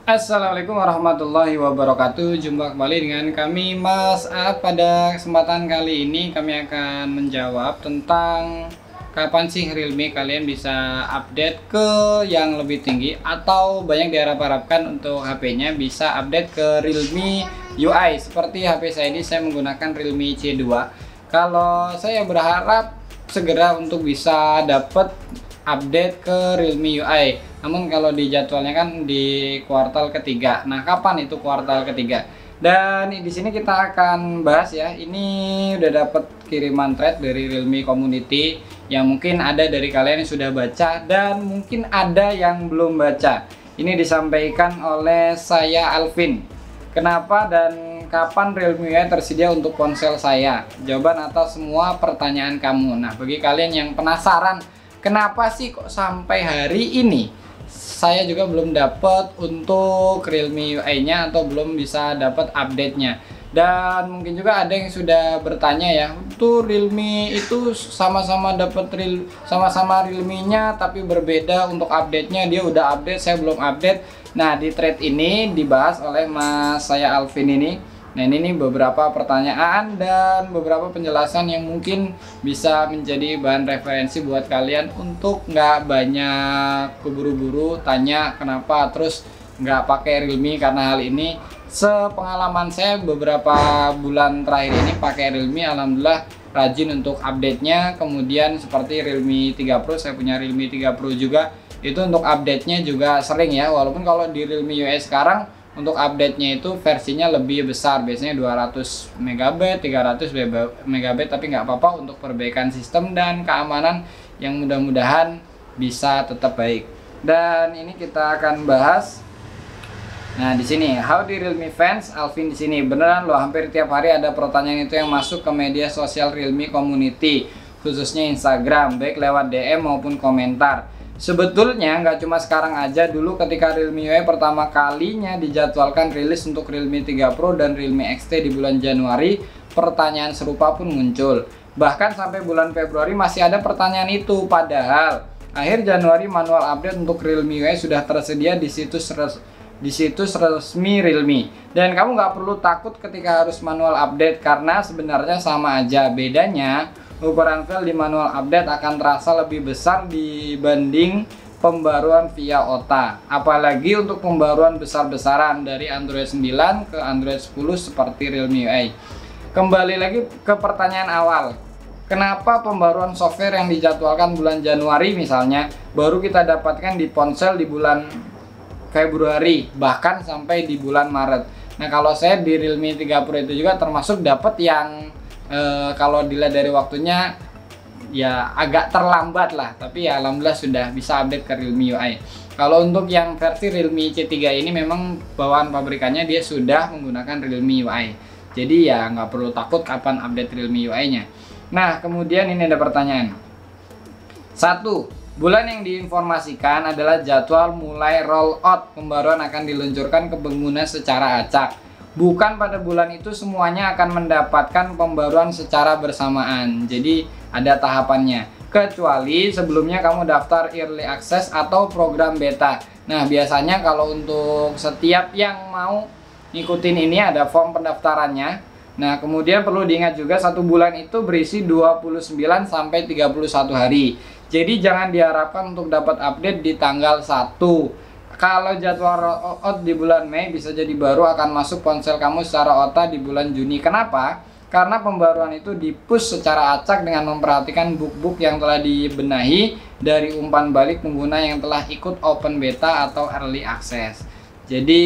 Assalamualaikum warahmatullahi wabarakatuh. Jumpa kembali dengan kami Mas A. Pada kesempatan kali ini kami akan menjawab tentang kapan sih Realme kalian bisa update ke yang lebih tinggi, atau banyak diharap-harapkan untuk HP-nya bisa update ke Realme UI. Seperti HP saya ini, saya menggunakan Realme C2. Kalau saya berharap segera untuk bisa dapat update ke Realme UI. Namun kalau di jadwalnya kan di kuartal ketiga. Nah, kapan itu kuartal ketiga? Dan di sini kita akan bahas ya. Ini udah dapat kiriman thread dari Realme Community yang mungkin ada dari kalian yang sudah baca dan mungkin ada yang belum baca. Ini disampaikan oleh saya Alvin. Kenapa dan kapan Realme UI tersedia untuk ponsel saya? Jawaban atas semua pertanyaan kamu. Nah, bagi kalian yang penasaran, kenapa sih kok sampai hari ini saya juga belum dapat untuk Realme UI-nya atau belum bisa dapat update-nya. Dan mungkin juga ada yang sudah bertanya ya, tuh Realme itu sama-sama dapat sama-sama Realme-nya tapi berbeda untuk update-nya, dia udah update, saya belum update. Nah, di thread ini dibahas oleh Mas saya Alvin ini. Nah, ini beberapa pertanyaan dan beberapa penjelasan yang mungkin bisa menjadi bahan referensi buat kalian untuk nggak banyak keburu-buru tanya kenapa terus nggak pakai Realme. Karena hal ini sepengalaman saya beberapa bulan terakhir ini pakai Realme, alhamdulillah rajin untuk update-nya. Kemudian seperti Realme 3 Pro, saya punya Realme 3 Pro juga, itu untuk update-nya juga sering ya. Walaupun kalau di Realme UI sekarang untuk update-nya itu versinya lebih besar, biasanya 200 MB, 300 MB, tapi nggak apa-apa untuk perbaikan sistem dan keamanan yang mudah-mudahan bisa tetap baik. Dan ini kita akan bahas. Nah, di sini howdy Realme fans, Alvin di sini. Beneran loh, hampir tiap hari ada pertanyaan itu yang masuk ke media sosial Realme Community, khususnya Instagram, baik lewat DM maupun komentar. Sebetulnya nggak cuma sekarang aja, dulu ketika Realme UI pertama kalinya dijadwalkan rilis untuk Realme 3 Pro dan Realme XT di bulan Januari, pertanyaan serupa pun muncul. Bahkan sampai bulan Februari masih ada pertanyaan itu, padahal akhir Januari manual update untuk Realme UI sudah tersedia di situs resmi Realme. Dan kamu nggak perlu takut ketika harus manual update, karena sebenarnya sama aja. Bedanya ukuran file di manual update akan terasa lebih besar dibanding pembaruan via OTA. Apalagi untuk pembaruan besar-besaran dari Android 9 ke Android 10 seperti Realme UI. Kembali lagi ke pertanyaan awal. Kenapa pembaruan software yang dijadwalkan bulan Januari misalnya baru kita dapatkan di ponsel di bulan Februari, bahkan sampai di bulan Maret. Nah, kalau saya di Realme 3 Pro itu juga termasuk dapat yang kalau dilihat dari waktunya ya agak terlambat lah, tapi ya alhamdulillah sudah bisa update ke Realme UI. Kalau untuk yang versi Realme C3 ini memang bawaan pabrikannya dia sudah menggunakan Realme UI, jadi ya nggak perlu takut kapan update Realme UI-nya. Nah, kemudian ini ada pertanyaan. 1. Bulan yang diinformasikan adalah jadwal mulai rollout pembaruan akan diluncurkan ke pengguna secara acak. Bukan pada bulan itu semuanya akan mendapatkan pembaruan secara bersamaan. Jadi ada tahapannya. Kecuali sebelumnya kamu daftar early access atau program beta. Nah, biasanya kalau untuk setiap yang mau ngikutin ini ada form pendaftarannya. Nah, kemudian perlu diingat juga 1 bulan itu berisi 29 sampai 31 hari. Jadi jangan diharapkan untuk dapat update di tanggal 1. Kalau jadwal rollout di bulan Mei, bisa jadi baru akan masuk ponsel kamu secara OTA di bulan Juni. Kenapa? Karena pembaruan itu di-push secara acak dengan memperhatikan bug-bug yang telah dibenahi dari umpan balik pengguna yang telah ikut open beta atau early access. Jadi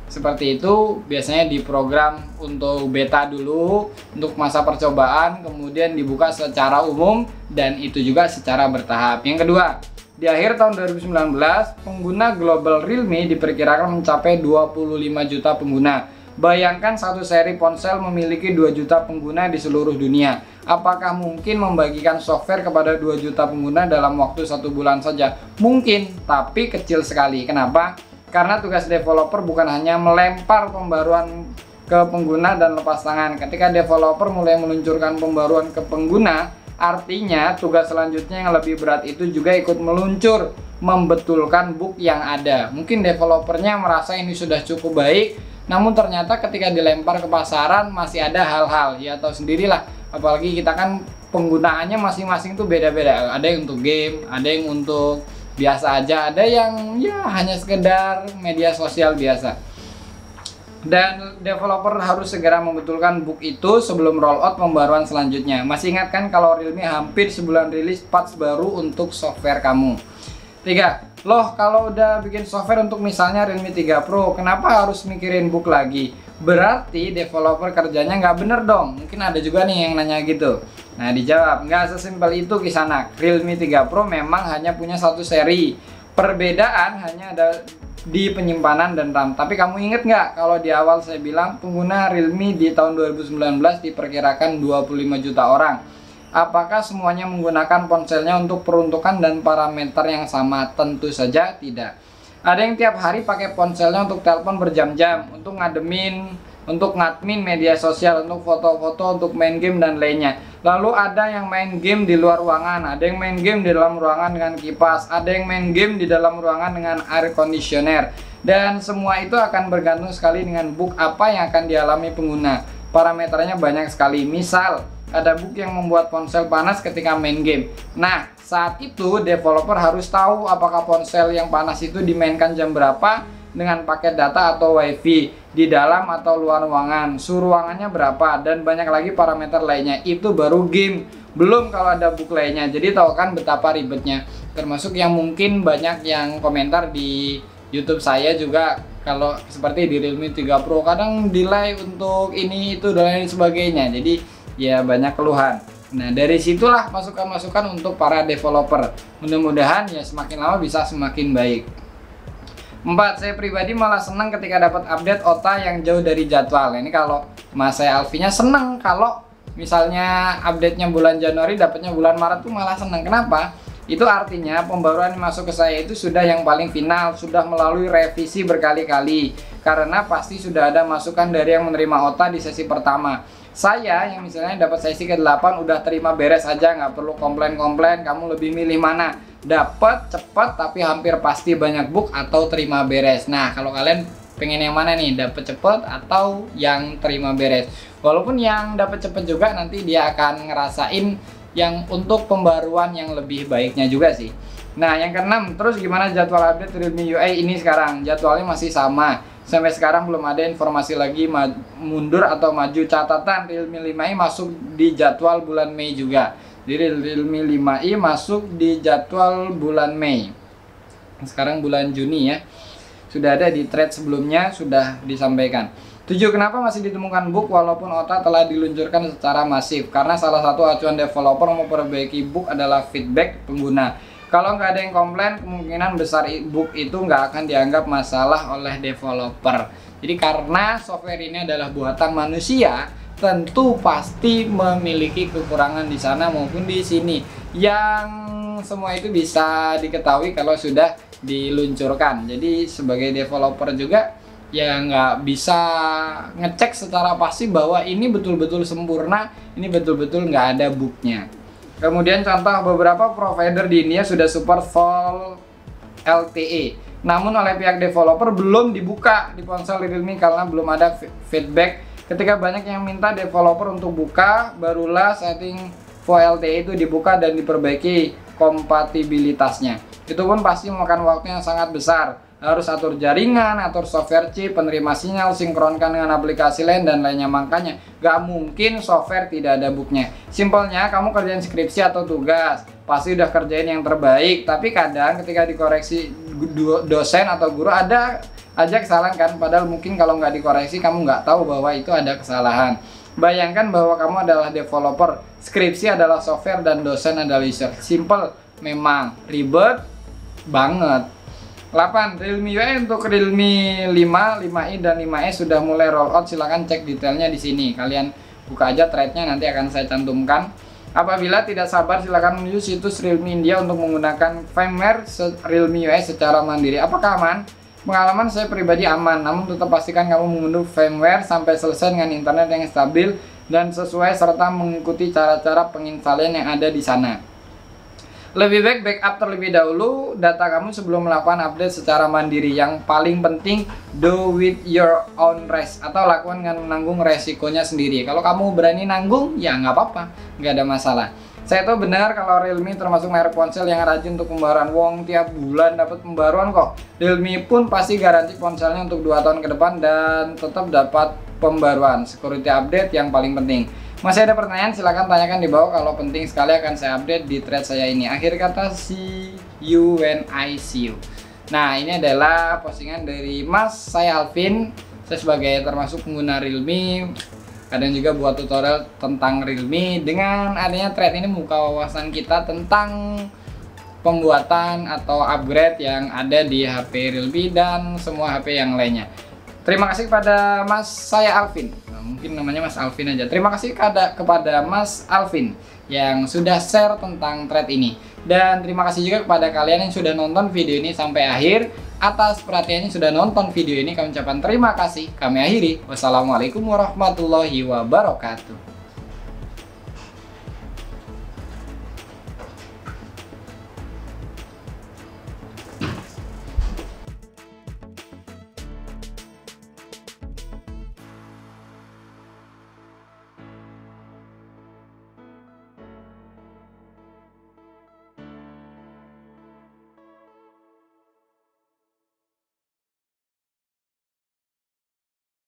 seperti itu, biasanya diprogram untuk beta dulu untuk masa percobaan, kemudian dibuka secara umum dan itu juga secara bertahap. Yang kedua, di akhir tahun 2019, pengguna global Realme diperkirakan mencapai 25 juta pengguna. Bayangkan satu seri ponsel memiliki 2 juta pengguna di seluruh dunia. Apakah mungkin membagikan software kepada 2 juta pengguna dalam waktu 1 bulan saja? Mungkin, tapi kecil sekali. Kenapa? Karena tugas developer bukan hanya melempar pembaruan ke pengguna dan lepas tangan. Ketika developer mulai meluncurkan pembaruan ke pengguna, artinya tugas selanjutnya yang lebih berat itu juga ikut meluncur membetulkan bug yang ada. Mungkin developernya merasa ini sudah cukup baik, namun ternyata ketika dilempar ke pasaran masih ada hal-hal, ya tahu sendirilah, apalagi kita kan penggunaannya masing-masing tuh beda-beda. Ada yang untuk game, ada yang untuk biasa aja, ada yang ya hanya sekedar media sosial biasa. Dan developer harus segera membetulkan bug itu sebelum rollout pembaruan selanjutnya. Masih ingat kan kalau Realme hampir sebulan rilis patch baru untuk software kamu. 3. Loh, kalau udah bikin software untuk misalnya Realme 3 Pro, kenapa harus mikirin bug lagi? Berarti developer kerjanya nggak bener dong. Mungkin ada juga nih yang nanya gitu. Nah, dijawab, nggak sesimpel itu Kisanak. Realme 3 Pro memang hanya punya satu seri. Perbedaan hanya ada di penyimpanan dan RAM. Tapi kamu inget nggak kalau di awal saya bilang pengguna Realme di tahun 2019 diperkirakan 25 juta orang. Apakah semuanya menggunakan ponselnya untuk peruntukan dan parameter yang sama? Tentu saja tidak. Ada yang tiap hari pakai ponselnya untuk telepon berjam-jam, untuk ngadmin media sosial, untuk foto-foto, untuk main game dan lainnya. Lalu ada yang main game di luar ruangan, ada yang main game di dalam ruangan dengan kipas, ada yang main game di dalam ruangan dengan air conditioner. Dan semua itu akan bergantung sekali dengan bug apa yang akan dialami pengguna. Parameternya banyak sekali. Misal, ada bug yang membuat ponsel panas ketika main game. Nah, saat itu developer harus tahu apakah ponsel yang panas itu dimainkan jam berapa, dengan paket data atau wifi, di dalam atau luar ruangan, suhu ruangannya berapa, dan banyak lagi parameter lainnya. Itu baru game, belum kalau ada bug lainnya. Jadi tahu kan betapa ribetnya. Termasuk yang mungkin banyak yang komentar di YouTube saya juga, kalau seperti di Realme 3 Pro kadang delay untuk ini itu dan lain sebagainya. Jadi ya banyak keluhan. Nah, dari situlah masukan-masukan untuk para developer. Mudah-mudahan ya semakin lama bisa semakin baik. 4. Saya pribadi malah senang ketika dapat update OTA yang jauh dari jadwal. Ini kalau Mas saya Alfinya senang kalau misalnya update-nya bulan Januari dapatnya bulan Maret tuh malah senang. Kenapa? Itu artinya pembaruan yang masuk ke saya itu sudah yang paling final, sudah melalui revisi berkali-kali. Karena pasti sudah ada masukan dari yang menerima OTA di sesi pertama. Saya yang misalnya dapat sesi ke-8 udah terima beres aja, nggak perlu komplain-komplain. Kamu lebih milih mana? Dapat cepat tapi hampir pasti banyak bug atau terima beres. Nah, kalau kalian pengen yang mana nih? Dapat cepat atau yang terima beres? Walaupun yang dapat cepat juga nanti dia akan ngerasain yang untuk pembaruan yang lebih baiknya juga sih. Nah, yang keenam, terus gimana jadwal update Realme UI ini sekarang? Jadwalnya masih sama. Sampai sekarang belum ada informasi lagi mundur atau maju. Catatan Realme 5i masuk di jadwal bulan Mei juga. Jadi Realme 5i masuk di jadwal bulan Mei. Sekarang bulan Juni ya. Sudah ada di thread sebelumnya sudah disampaikan. 7. Kenapa masih ditemukan bug walaupun OTA telah diluncurkan secara masif? Karena salah satu acuan developer memperbaiki bug adalah feedback pengguna. Kalau nggak ada yang komplain, kemungkinan besar bug itu nggak akan dianggap masalah oleh developer. Jadi karena software ini adalah buatan manusia, tentu pasti memiliki kekurangan di sana maupun di sini. Yang semua itu bisa diketahui kalau sudah diluncurkan. Jadi sebagai developer juga ya nggak bisa ngecek secara pasti bahwa ini betul-betul sempurna, ini betul-betul nggak ada bugnya. Kemudian contoh beberapa provider di India sudah support full LTE. Namun oleh pihak developer belum dibuka di ponsel Realme karena belum ada feedback. Ketika banyak yang minta developer untuk buka, barulah setting full LTE itu dibuka dan diperbaiki kompatibilitasnya. Itu pun pasti memakan waktu yang sangat besar. Harus atur jaringan, atur software chip, penerima sinyal, sinkronkan dengan aplikasi lain dan lainnya. Makanya gak mungkin software tidak ada bugnya. Simpelnya kamu kerjain skripsi atau tugas, pasti udah kerjain yang terbaik. Tapi kadang ketika dikoreksi dosen atau guru ada aja kesalahan kan. Padahal mungkin kalau nggak dikoreksi kamu nggak tahu bahwa itu ada kesalahan. Bayangkan bahwa kamu adalah developer, skripsi adalah software dan dosen adalah user. Simple memang, ribet banget. 8. Realme UI untuk Realme 5, 5i dan 5S sudah mulai rollout. Silahkan cek detailnya di sini. Kalian buka aja threadnya, nanti akan saya cantumkan. Apabila tidak sabar, silahkan menuju situs Realme India untuk menggunakan firmware Realme UI secara mandiri. Apakah aman? Pengalaman saya pribadi aman, namun tetap pastikan kamu mengunduh firmware sampai selesai dengan internet yang stabil dan sesuai serta mengikuti cara-cara penginstalian yang ada di sana. Lebih baik backup terlebih dahulu data kamu sebelum melakukan update secara mandiri. Yang paling penting, do with your own risk, atau lakukan dengan menanggung resikonya sendiri. Kalau kamu berani nanggung, ya nggak apa-apa, nggak ada masalah. Saya tahu benar kalau Realme termasuk merek ponsel yang rajin untuk pembaruan. Wong tiap bulan dapat pembaruan kok. Realme pun pasti garansi ponselnya untuk 2 tahun ke depan dan tetap dapat pembaruan. Security update yang paling penting. Masih ada pertanyaan? Silahkan tanyakan di bawah. Kalau penting sekali akan saya update di thread saya ini. Akhir kata, see you when I see you. Nah, ini adalah postingan dari Mas saya Alvin. Saya sebagai termasuk pengguna Realme, kadang juga buat tutorial tentang Realme. Dengan adanya thread ini membuka wawasan kita tentang pembuatan atau upgrade yang ada di HP Realme dan semua HP yang lainnya. Terima kasih kepada Mas saya Alvin. Nah, mungkin namanya Mas Alvin aja. Terima kasih kepada Mas Alvin yang sudah share tentang thread ini. Dan terima kasih juga kepada kalian yang sudah nonton video ini sampai akhir. Atas perhatiannya sudah nonton video ini, kami ucapkan terima kasih. Kami akhiri. Wassalamualaikum warahmatullahi wabarakatuh.